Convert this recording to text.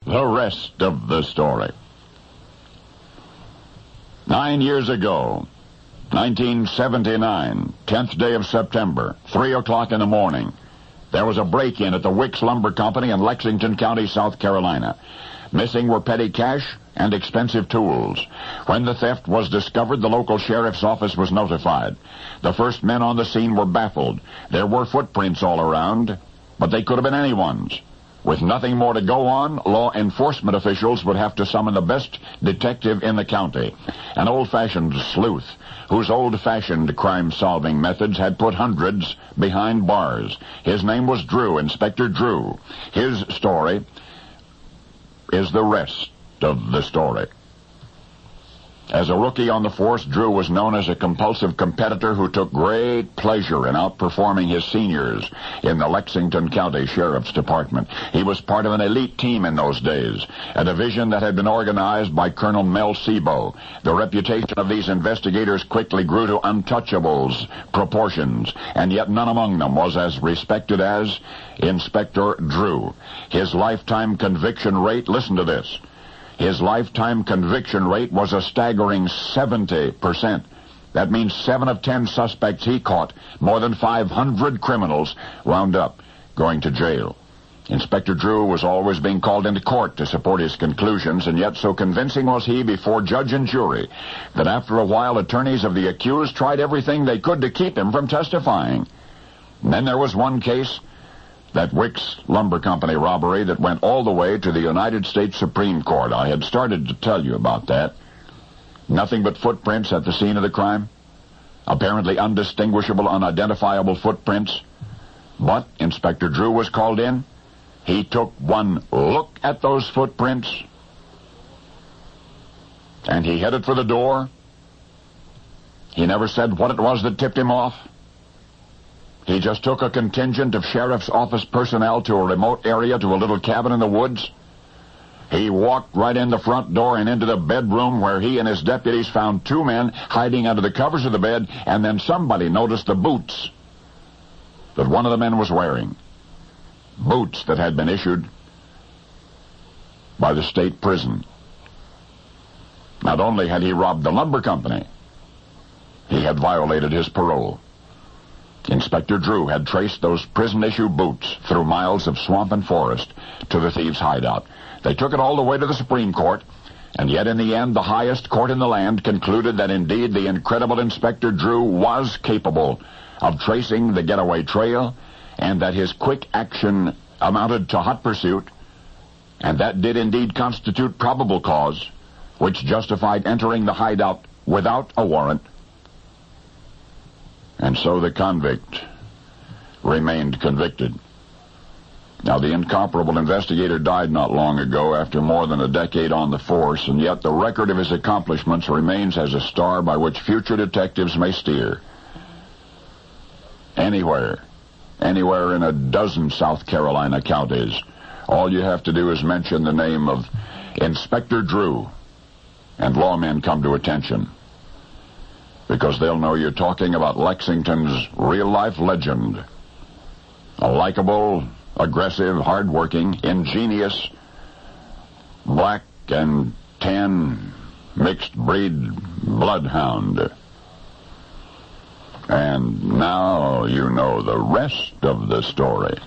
The rest of the story. 9 years ago, 1979, 10th day of September, 3 o'clock in the morning, there was a break-in at the Wicks Lumber Company in Lexington County, South Carolina. Missing were petty cash and expensive tools. When the theft was discovered, the local sheriff's office was notified. The first men on the scene were baffled. There were footprints all around, but they could have been anyone's. With nothing more to go on, law enforcement officials would have to summon the best detective in the county, an old-fashioned sleuth whose old-fashioned crime-solving methods had put hundreds behind bars. His name was Drew, Inspector Drew. His story is the rest of the story. As a rookie on the force, Drew was known as a compulsive competitor who took great pleasure in outperforming his seniors in the Lexington County Sheriff's Department. He was part of an elite team in those days, a division that had been organized by Colonel Mel Sebo. The reputation of these investigators quickly grew to untouchables proportions, and yet none among them was as respected as Inspector Drew. His lifetime conviction rate, listen to this, his lifetime conviction rate was a staggering 70%. That means 7 of 10 suspects he caught, more than 500 criminals, wound up going to jail. Inspector Drew was always being called into court to support his conclusions, and yet so convincing was he before judge and jury that after a while attorneys of the accused tried everything they could to keep him from testifying. And then there was one case, that Wicks Lumber Company robbery that went all the way to the United States Supreme Court. I had started to tell you about that. Nothing but footprints at the scene of the crime. Apparently undistinguishable, unidentifiable footprints. But Inspector Drew was called in. He took one look at those footprints, and he headed for the door. He never said what it was that tipped him off. He just took a contingent of sheriff's office personnel to a remote area, to a little cabin in the woods. He walked right in the front door and into the bedroom where he and his deputies found 2 men hiding under the covers of the bed, and then somebody noticed the boots that one of the men was wearing. Boots that had been issued by the state prison. Not only had he robbed the lumber company, he had violated his parole. Inspector Drew had traced those prison-issue boots through miles of swamp and forest to the thieves' hideout. They took it all the way to the Supreme Court, and yet in the end, the highest court in the land concluded that indeed the incredible Inspector Drew was capable of tracing the getaway trail, and that his quick action amounted to hot pursuit, and that did indeed constitute probable cause, which justified entering the hideout without a warrant. And so the convict remained convicted. Now, the incomparable investigator died not long ago after more than a decade on the force, and yet the record of his accomplishments remains as a star by which future detectives may steer. Anywhere in a dozen South Carolina counties, all you have to do is mention the name of Inspector Drew, and lawmen come to attention, because they'll know you're talking about Lexington's real-life legend. A likable, aggressive, hard-working, ingenious, black and tan mixed-breed bloodhound. And now you know the rest of the story.